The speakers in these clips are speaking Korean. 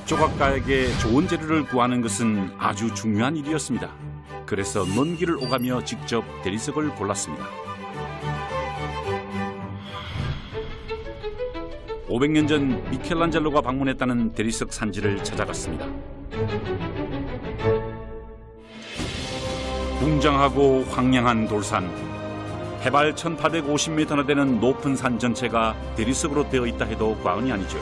조각가에게 좋은 재료를 구하는 것은 아주 중요한 일이었습니다. 그래서 먼 길을 오가며 직접 대리석을 골랐습니다. 500년 전 미켈란젤로가 방문했다는 대리석 산지를 찾아갔습니다. 웅장하고 황량한 돌산, 해발 1850m나 되는 높은 산 전체가 대리석으로 되어 있다 해도 과언이 아니죠.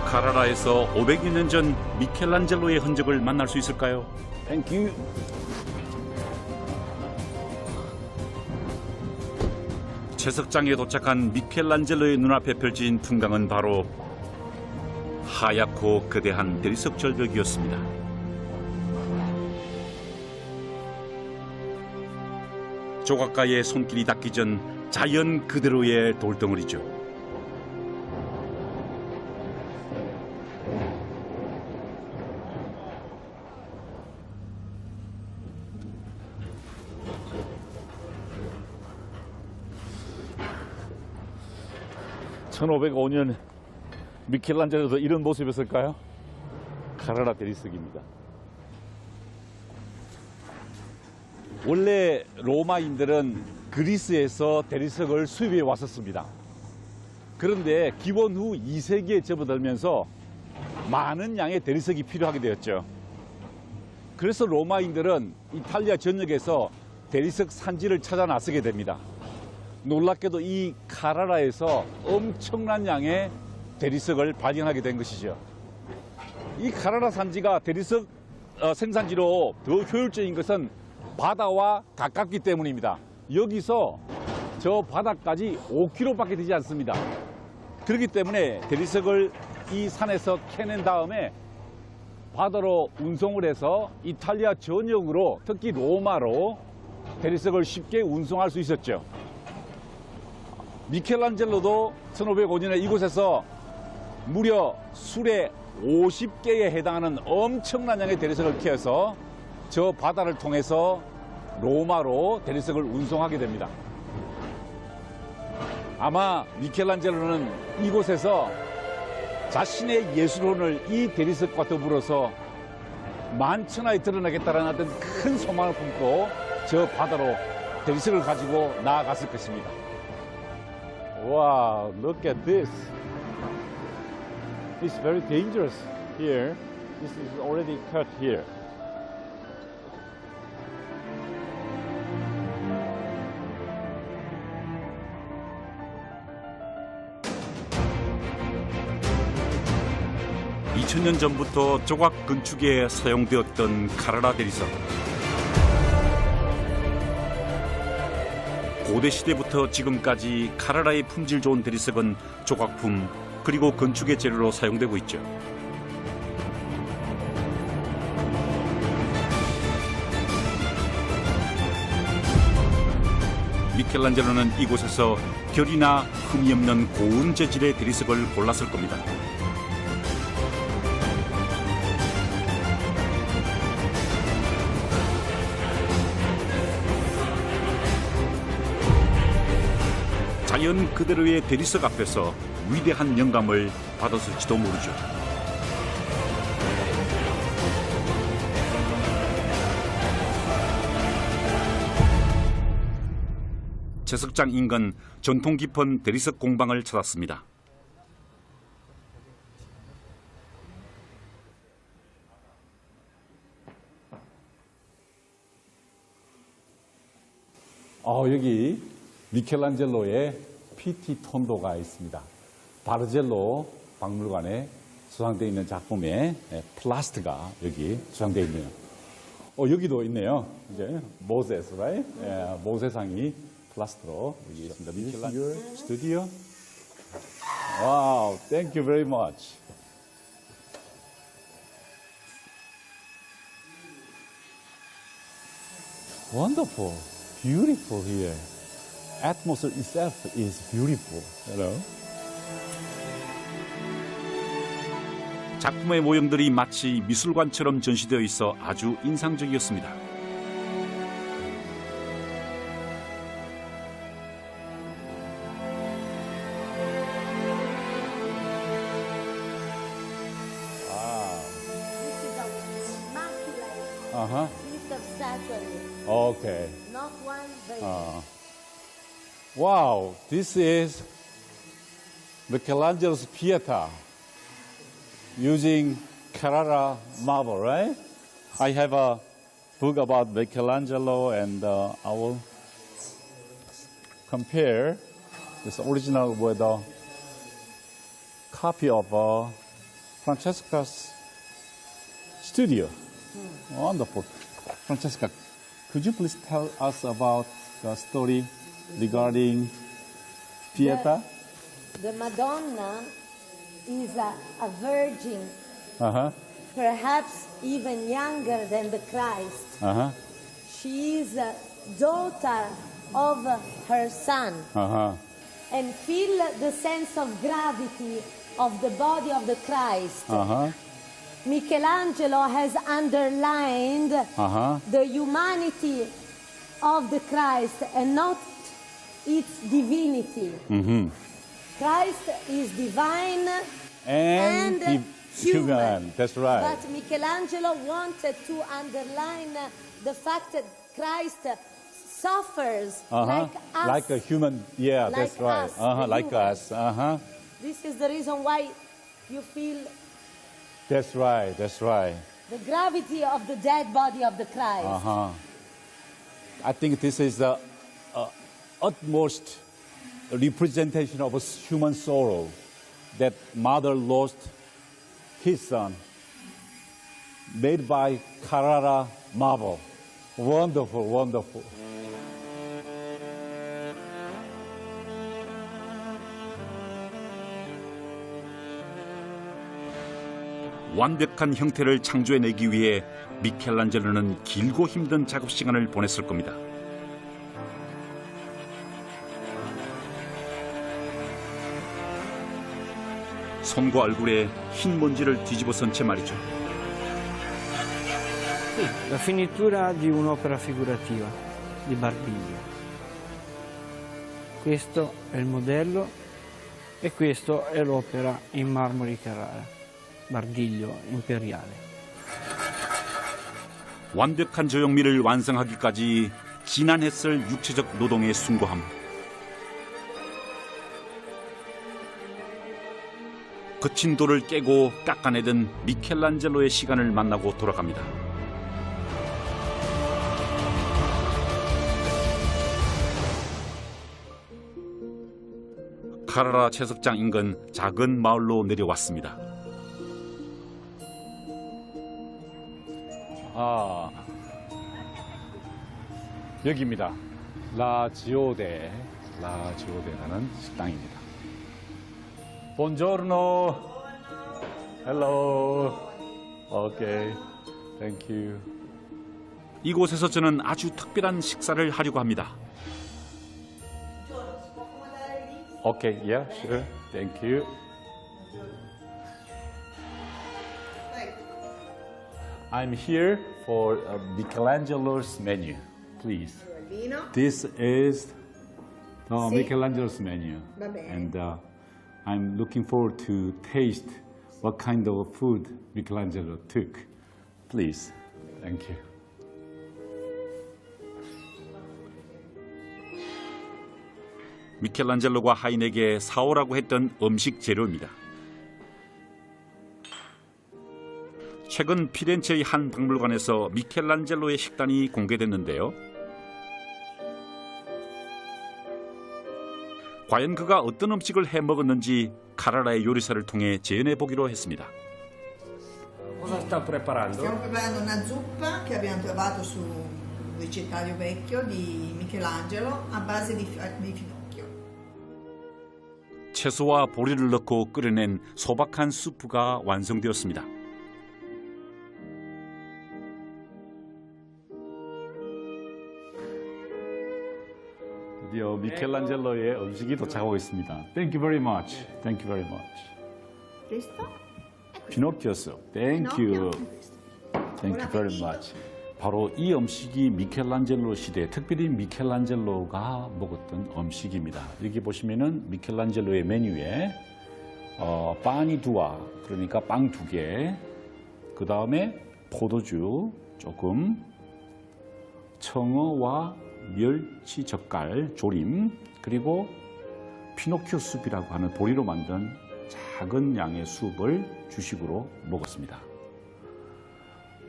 카라라에서 500여 년 전 미켈란젤로의 흔적을 만날 수 있을까요? Thank you. 채석장에 도착한 미켈란젤로의 눈앞에 펼쳐진 풍광은 바로 하얗고 거대한 대리석 절벽이었습니다. 조각가의 손길이 닿기 전 자연 그대로의 돌덩어리죠. (1505년) 미켈란젤로도 이런 모습이었을까요? 카라라 대리석입니다. 원래 로마인들은 그리스에서 대리석을 수입해 왔었습니다. 그런데 기원 후 2세기에 접어들면서 많은 양의 대리석이 필요하게 되었죠. 그래서 로마인들은 이탈리아 전역에서 대리석 산지를 찾아 나서게 됩니다. 놀랍게도 이 카라라에서 엄청난 양의 대리석을 발견하게 된 것이죠. 이 카라라 산지가 대리석 생산지로 더 효율적인 것은 바다와 가깝기 때문입니다. 여기서 저 바다까지 5km밖에 되지 않습니다. 그렇기 때문에 대리석을 이 산에서 캐낸 다음에 바다로 운송을 해서 이탈리아 전역으로, 특히 로마로 대리석을 쉽게 운송할 수 있었죠. 미켈란젤로도 1505년에 이곳에서 무려 수레 50개에 해당하는 엄청난 양의 대리석을 캐어서 저 바다를 통해서 로마로 대리석을 운송하게 됩니다. 아마 미켈란젤로는 이곳에서 자신의 예술혼을 이 대리석과 더불어서 만천하에 드러내겠다는 어떤 큰 소망을 품고 저 바다로 대리석을 가지고 나아갔을 것입니다. Wow, look at this. It's very dangerous here. This is already cut here. (2000년) 전부터 조각 건축에 사용되었던 카라라 대리석. 고대 시대부터 지금까지 카라라의 품질 좋은 대리석은 조각품 그리고 건축의 재료로 사용되고 있죠. 미켈란젤로는 이곳에서 결이나 흠이 없는 고운 재질의 대리석을 골랐을 겁니다. 자연 그대로의 대리석 앞에서 위대한 영감을 받았을지도 모르죠. 채석장 인근 전통 깊은 대리석 공방을 찾았습니다. 여기 미켈란젤로의 PT 톤도가 있습니다. 바르젤로 박물관에 수상되어 있는 작품에 플라스트가 여기 수상되어 있네요. 여기도 있네요. 이제 모세스, right? 모세상이 플라스트로 여기 있습니다. 미켈란젤로 스튜디오. 와우, thank you very much. Wonderful, beautiful here. Atmosphere itself is beautiful, you know. 작품의 모형들이 마치 미술관처럼 전시되어 있어 아주 인상적이었습니다. Uh-huh. Feast of Saturday. Okay. Not one baby. Wow, this is Michelangelo's Pieta using Carrara marble, right? I have a book about Michelangelo, and I will compare this original with a copy of Francesca's studio. Wonderful. Francesca, could you please tell us about the story regarding Pieta? The Madonna is a virgin, Uh-huh. perhaps even younger than the Christ. Uh-huh. She is a daughter of her son. Uh-huh. And feel the sense of gravity of the body of the Christ. Uh-huh. Michelangelo has underlined Uh-huh. the humanity of the Christ and not its divinity. Mm-hmm. Christ is divine And human. That's right. But Michelangelo wanted to underline the fact that Christ suffers like us. Like a human. Yeah, Like that's right. us, the Like humans. us. Uh-huh. This is the reason why you feel That's right. That's right. the gravity of the dead body of the Christ. Uh-huh. I think this is the utmost representation of a human sorrow, that mother lost his son, made by Carrara marble. Wonderful, wonderful. 완벽한 형태를 창조해내기 위해 미켈란젤로는 길고 힘든 작업 시간을 보냈을 겁니다. 손과 얼굴에 흰 먼지를 뒤집어 쓴 채 말이죠. La finitura di un'opera figurativa di Barbiglio. Questo è il modello e questo è l'opera in marmo di Carrara, Bardiglio imperiale. 완벽한 조형미를 완성하기까지 지난했을 육체적 노동의 숭고함. 거친 돌을 깨고 깎아내던 미켈란젤로의 시간을 만나고 돌아갑니다. 카라라 채석장 인근 작은 마을로 내려왔습니다. 아, 여기입니다. 라지오데라는 식당입니다. Buongiorno. Hello. Okay. Thank you. 이곳에서 저는 아주 특별한 식사를 하려고 합니다. Okay, yeah, sure. Thank you. I'm here for Michelangelo's menu, please. This is Michelangelo's menu. Va bene. And I'm looking forward to taste what kind of food Michelangelo took. Please. Thank you. 미켈란젤로가 하인에게 사오라고 했던 음식 재료입니다. 최근 피렌체의 한 박물관에서 미켈란젤로의 식단이 공개됐는데요. 과연 그가 어떤 음식을 해 먹었는지 카라라의 요리사를 통해 재현해 보기로 했습니다. Cosa sta preparando? Stiamo preparando una zuppa che abbiamo trovato su un ricettario vecchio di Michelangelo a base di finocchio. 채소와 보리를 넣고 끓여낸 소박한 수프가 완성되었습니다. 드디어 미켈란젤로의 음식이 도착하고 있습니다. Thank you very much. Thank you very much. Questo? 피노키오 soup. Thank you. Thank you very much. 바로 이 음식이 미켈란젤로 시대, 특별히 미켈란젤로가 먹었던 음식입니다. 여기 보시면은 미켈란젤로의 메뉴에 파니 두아, 그러니까 빵 2개, 그 다음에 포도주, 조금, 청어와 멸치 젓갈 조림, 그리고 피노키오 숲이라고 하는 보리로 만든 작은 양의 숲을 주식으로 먹었습니다.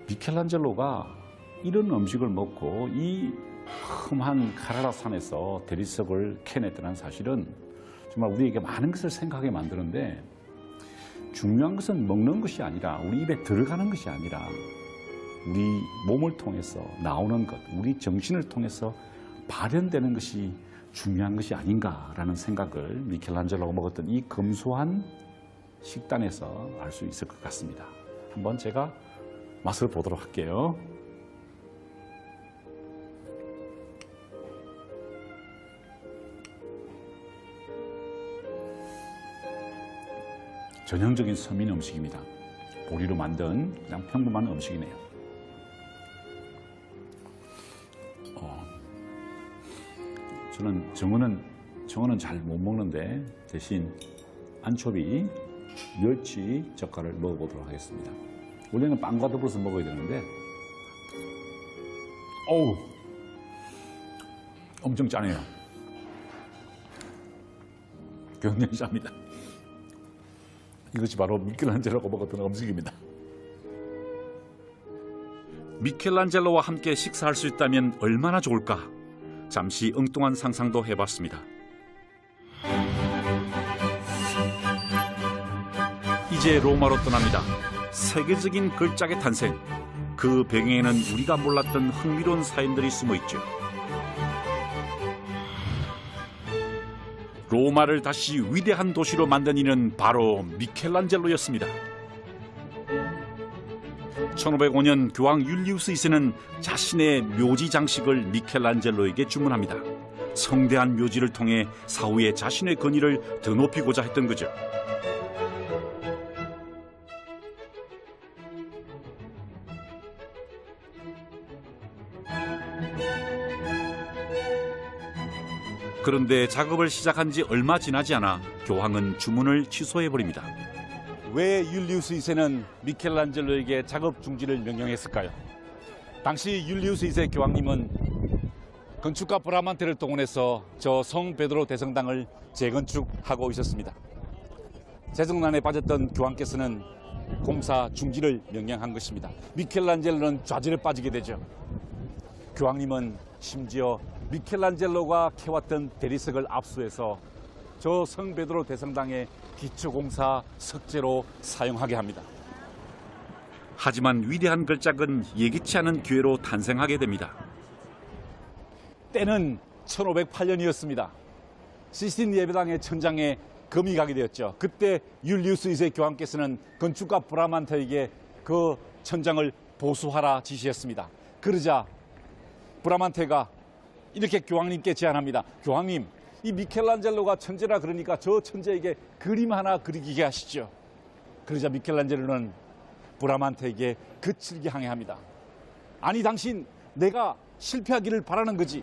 미켈란젤로가 이런 음식을 먹고 이 험한 카라라 산에서 대리석을 캐냈다는 사실은 정말 우리에게 많은 것을 생각하게 만드는데, 중요한 것은 먹는 것이 아니라, 우리 입에 들어가는 것이 아니라 우리 몸을 통해서 나오는 것, 우리 정신을 통해서 발현되는 것이 중요한 것이 아닌가라는 생각을 미켈란젤로가 먹었던 이 검소한 식단에서 알 수 있을 것 같습니다. 한번 제가 맛을 보도록 할게요. 전형적인 서민 음식입니다. 보리로 만든 그냥 평범한 음식이네요. 저는 정어는 잘 못 먹는데 대신 안초비, 멸치 젓갈을 먹어보도록 하겠습니다. 원래는 빵과 더불어서 먹어야 되는데, 어우, 엄청 짜네요. 굉장히 짭니다. 이것이 바로 미켈란젤로가 먹었던 음식입니다. 미켈란젤로와 함께 식사할 수 있다면 얼마나 좋을까? 잠시 엉뚱한 상상도 해봤습니다. 이제 로마로 떠납니다. 세계적인 걸작의 탄생. 그 배경에는 우리가 몰랐던 흥미로운 사연들이 숨어 있죠. 로마를 다시 위대한 도시로 만든 이는 바로 미켈란젤로였습니다. 1505년 교황 율리우스 2세는 자신의 묘지 장식을 미켈란젤로에게 주문합니다. 성대한 묘지를 통해 사후에 자신의 권위를 더 높이고자 했던 거죠. 그런데 작업을 시작한 지 얼마 지나지 않아 교황은 주문을 취소해버립니다. 왜 율리우스 2세는 미켈란젤로에게 작업 중지를 명령했을까요? 당시 율리우스 2세 교황님은 건축가 브라만테를 동원해서 저 성 베드로 대성당을 재건축하고 있었습니다. 재정난에 빠졌던 교황께서는 공사 중지를 명령한 것입니다. 미켈란젤로는 좌절에 빠지게 되죠. 교황님은 심지어 미켈란젤로가 캐왔던 대리석을 압수해서 저 성 베드로 대성당의 기초공사 석재로 사용하게 합니다. 하지만 위대한 걸작은 예기치 않은 기회로 탄생하게 됩니다. 때는 1508년이었습니다. 시스틴 예배당의 천장에 금이 가게 되었죠. 그때 율리우스 2세 교황께서는 건축가 브라만테에게 그 천장을 보수하라 지시했습니다. 그러자 브라만테가 이렇게 교황님께 제안합니다. 교황님, 이 미켈란젤로가 천재라 그러니까 저 천재에게 그림 하나 그리게 하시죠. 그러자 미켈란젤로는 브라만테에게 그칠게 항의합니다. 아니, 당신 내가 실패하기를 바라는 거지.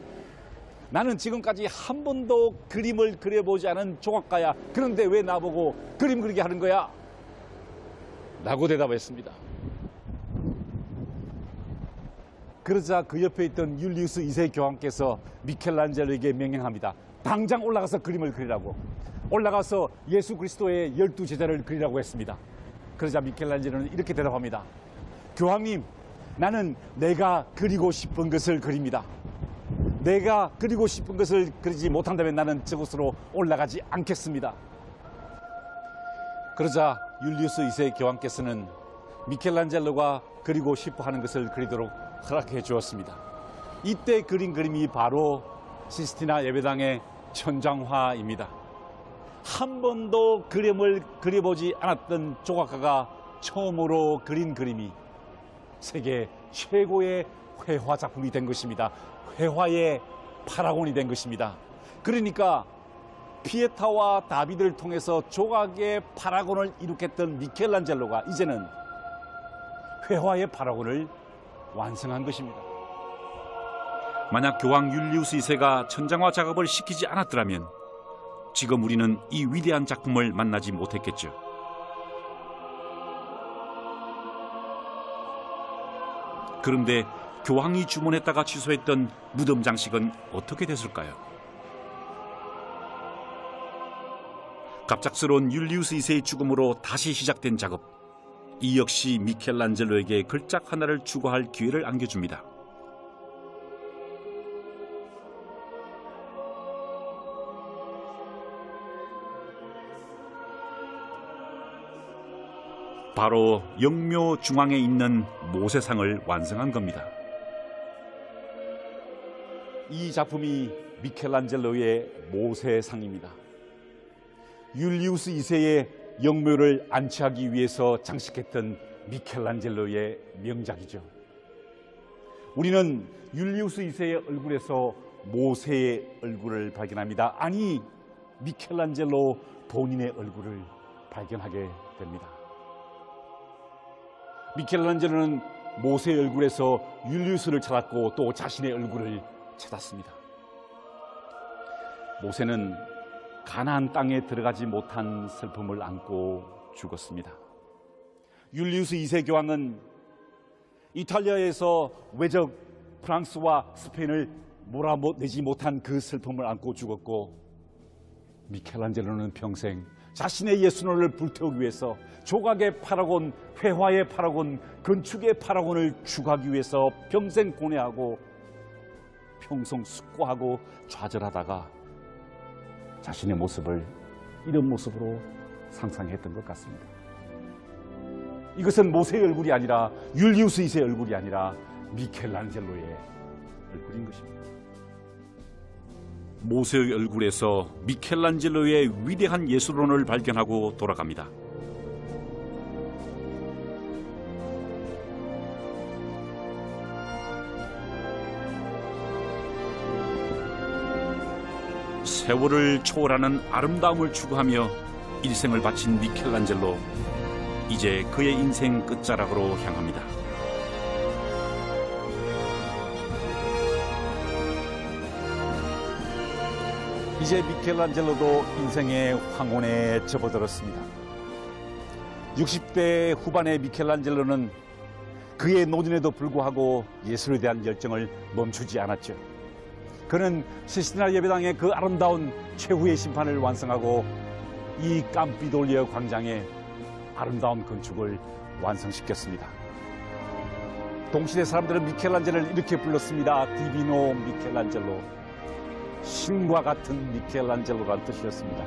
나는 지금까지 한 번도 그림을 그려보지 않은 조각가야. 그런데 왜 나보고 그림 그리게 하는 거야? 라고 대답했습니다. 그러자 그 옆에 있던 율리우스 2세 교황께서 미켈란젤로에게 명령합니다. 당장 올라가서 그림을 그리라고. 올라가서 예수 그리스도의 12제자를 그리라고 했습니다. 그러자 미켈란젤로는 이렇게 대답합니다. 교황님, 나는 내가 그리고 싶은 것을 그립니다. 내가 그리고 싶은 것을 그리지 못한다면 나는 저곳으로 올라가지 않겠습니다. 그러자 율리우스 2세 교황께서는 미켈란젤로가 그리고 싶어 하는 것을 그리도록 허락해 주었습니다. 이때 그린 그림이 바로 시스티나 예배당의 천장화입니다. 한 번도 그림을 그려보지 않았던 조각가가 처음으로 그린 그림이 세계 최고의 회화 작품이 된 것입니다. 회화의 파라곤이 된 것입니다. 그러니까 피에타와 다비드를 통해서 조각의 파라곤을 이룩했던 미켈란젤로가 이제는 회화의 파라곤을 완성한 것입니다. 만약 교황 율리우스 2세가 천장화 작업을 시키지 않았더라면 지금 우리는 이 위대한 작품을 만나지 못했겠죠. 그런데 교황이 주문했다가 취소했던 무덤 장식은 어떻게 됐을까요? 갑작스러운 율리우스 2세의 죽음으로 다시 시작된 작업. 이 역시 미켈란젤로에게 걸작 하나를 추구할 기회를 안겨줍니다. 바로 영묘 중앙에 있는 모세상을 완성한 겁니다. 이 작품이 미켈란젤로의 모세상입니다. 율리우스 2세의 영묘를 안치하기 위해서 장식했던 미켈란젤로의 명작이죠. 우리는 율리우스 2세의 얼굴에서 모세의 얼굴을 발견합니다. 아니, 미켈란젤로 본인의 얼굴을 발견하게 됩니다. 미켈란젤로는 모세의 얼굴에서 율리우스를 찾았고 또 자신의 얼굴을 찾았습니다. 모세는 가나안 땅에 들어가지 못한 슬픔을 안고 죽었습니다. 율리우스 2세 교황은 이탈리아에서 외적 프랑스와 스페인을 몰아내지 못한 그 슬픔을 안고 죽었고, 미켈란젤로는 평생 자신의 예술을 불태우기 위해서 조각의 파라곤, 회화의 파라곤, 건축의 파라곤을 추구하기 위해서 평생 고뇌하고 평생 숙고하고 좌절하다가 자신의 모습을 이런 모습으로 상상했던 것 같습니다. 이것은 모세의 얼굴이 아니라, 율리우스 2세의 얼굴이 아니라 미켈란젤로의 얼굴인 것입니다. 모세의 얼굴에서 미켈란젤로의 위대한 예술론을 발견하고 돌아갑니다. 세월을 초월하는 아름다움을 추구하며 일생을 바친 미켈란젤로, 이제 그의 인생 끝자락으로 향합니다. 이제 미켈란젤로도 인생의 황혼에 접어들었습니다. 60대 후반의 미켈란젤로는 그의 노년에도 불구하고 예술에 대한 열정을 멈추지 않았죠. 그는 시스티나 예배당의 그 아름다운 최후의 심판을 완성하고 이 캄피돌리오 광장에 아름다운 건축을 완성시켰습니다. 동시대 사람들은 미켈란젤로를 이렇게 불렀습니다. 디비노 미켈란젤로, 신과 같은 미켈란젤로라는 뜻이었습니다.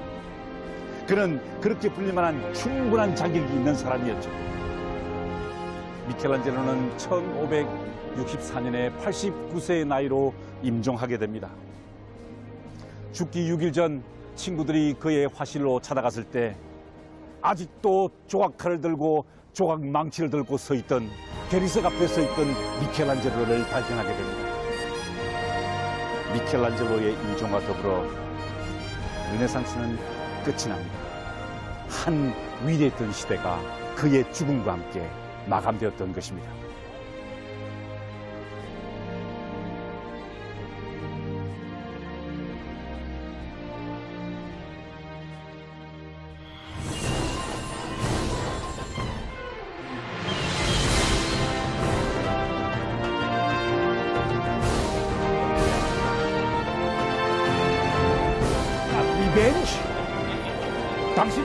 그는 그렇게 불릴만한 충분한 자격이 있는 사람이었죠. 미켈란젤로는 1564년에 89세의 나이로 임종하게 됩니다. 죽기 6일 전 친구들이 그의 화실로 찾아갔을 때 아직도 조각칼을 들고 조각 망치를 들고 서 있던, 대리석 앞에 서 있던 미켈란젤로를 발견하게 됩니다. 미켈란젤로의 임종과 더불어 르네상스는 끝이 납니다. 한 위대했던 시대가 그의 죽음과 함께 마감되었던 것입니다. 리벤지? 당신